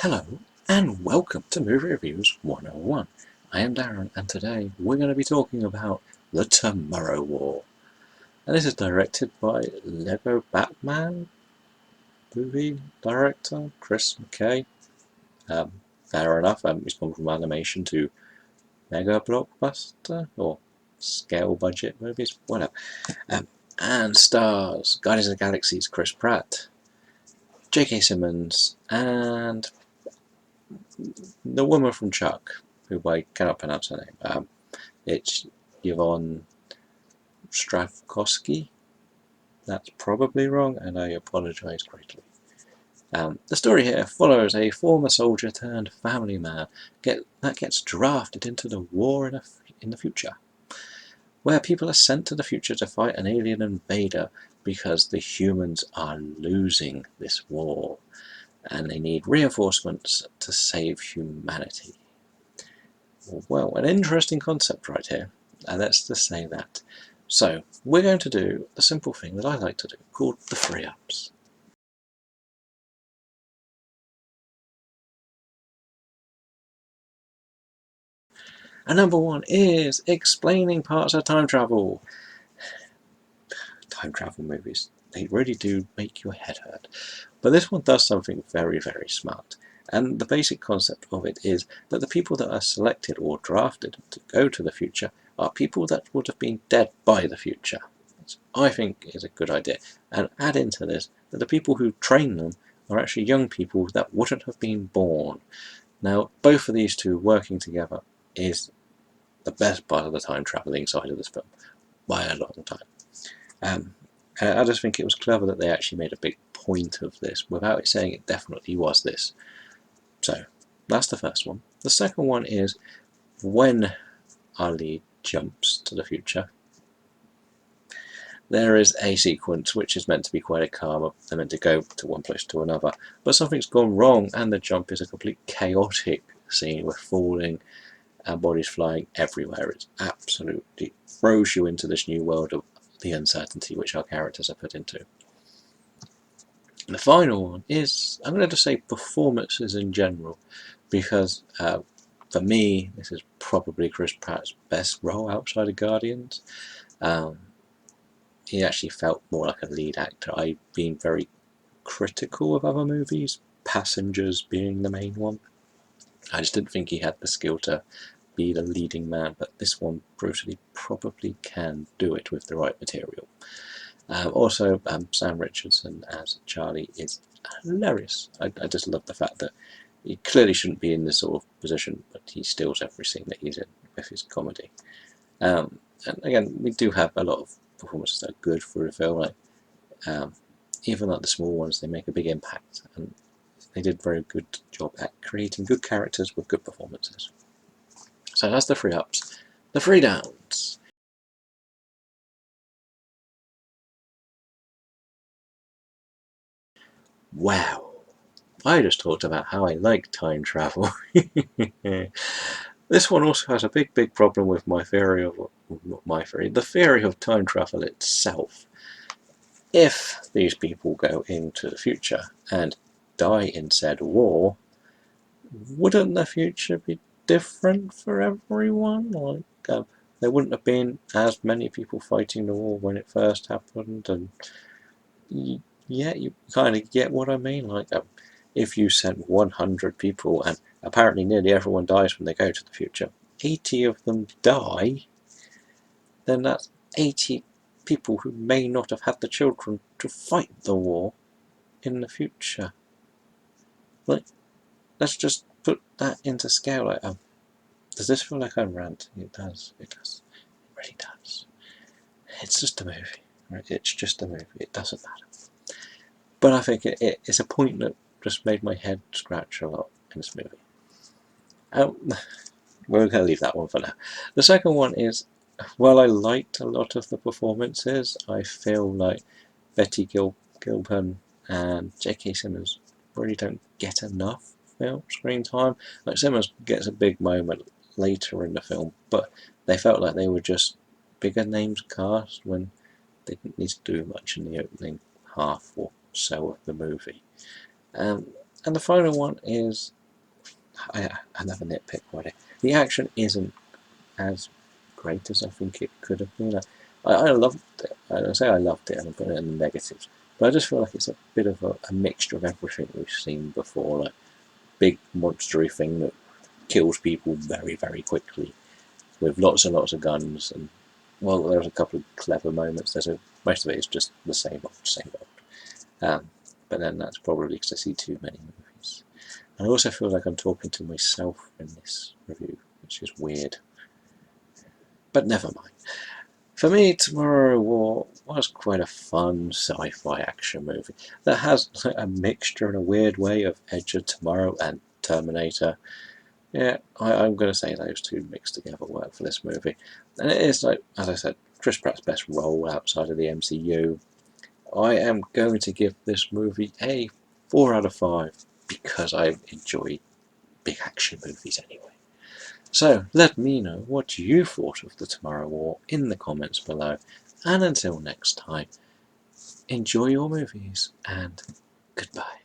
Hello and welcome to Movie Reviews 101. I am Darren and today we're going to be talking about The Tomorrow War. And this is directed by Lego Batman movie director Chris McKay. Fair enough, he's gone from animation to mega blockbuster or scale budget movies, whatever. And stars Guardians of the Galaxy's Chris Pratt, J.K. Simmons, and the woman from Chuck, who I cannot pronounce her name. It's Yvonne Stravkowski. That's probably wrong, and I apologise greatly. The story here follows a former soldier turned family man that gets drafted into the war in the future, where people are sent to the future to fight an alien invader because the humans are losing this war, and they need reinforcements to save humanity. Well, an interesting concept right here, and let's just say that. So, we're going to do the simple thing that I like to do, called the free ups. And number one is explaining parts of time travel. Time travel movies, they really do make your head hurt. But this one does something very, very smart. And the basic concept of it is that the people that are selected or drafted to go to the future are people that would have been dead by the future. Which I think is a good idea. And add into this that the people who train them are actually young people that wouldn't have been born. Now, both of these two working together is the best part of the time travelling side of this film by a long time. I just think it was clever that they actually made a big point of this without it saying it definitely was this. So that's the first one. The second one is when our lead jumps to the future, there is a sequence which is meant to be quite a calm. They're meant to go to one place to another, but something's gone wrong and the jump is a complete chaotic scene with falling and bodies flying everywhere. It absolutely throws you into this new world of the uncertainty which our characters are put into. And the final one is, I'm going to just say performances in general, because for me this is probably Chris Pratt's best role outside of Guardians. He actually felt more like a lead actor. I've been very critical of other movies, Passengers being the main one. I just didn't think he had the skill to be the leading man, but this one brutally probably can do it with the right material. Also, Sam Richardson as Charlie is hilarious. I just love the fact that he clearly shouldn't be in this sort of position, but he steals every scene that he's in with his comedy. And again, we do have a lot of performances that are good for a film. Like, even like the small ones, they make a big impact, and they did a very good job at creating good characters with good performances. So that's the free ups. The free downs. Wow. I just talked about how I like time travel. This one also has a big problem with my theory of, the theory of time travel itself. If these people go into the future and die in said war, wouldn't the future be different for everyone? Like, there wouldn't have been as many people fighting the war when it first happened, and yeah, you kind of get what I mean. Like, if you sent 100 people and apparently nearly everyone dies when they go to the future, 80 of them die, then that's 80 people who may not have had the children to fight the war in the future. Like, let's just put that into scale. Like, does this feel like I rant? It does. It does. It really does. It's just a movie, right? It's just a movie. It doesn't matter. But I think it's a point that just made my head scratch a lot in this movie. We're going to leave that one for now. The second one is, while I liked a lot of the performances, I feel like Betty Gilpin and J.K. Simmons really don't get enough film screen time. Like, Simmons gets a big moment later in the film, but they felt like they were just bigger names cast when they didn't need to do much in the opening half or so of the movie. And the final one is another nitpick already. The action isn't as great as I think it could have been. I loved it. I say I loved it, and I'm putting it in the negatives. But I just feel like it's a bit of a mixture of everything we've seen before. Like big monstery thing that kills people very, very quickly with lots and lots of guns. And well, there's a couple of clever moments. Most of it is just the same old, same old. But then that's probably because I see too many movies. I also feel like I'm talking to myself in this review, which is weird. But never mind. For me, Tomorrow War was quite a fun sci-fi action movie that has a mixture in a weird way of Edge of Tomorrow and Terminator. Yeah, I'm going to say those two mixed together work for this movie. And it is, like, as I said, Chris Pratt's best role outside of the MCU. I am going to give this movie a 4 out of 5 because I enjoy big action movies anyway. So let me know what you thought of the Tomorrow War in the comments below. And until next time, enjoy your movies and goodbye.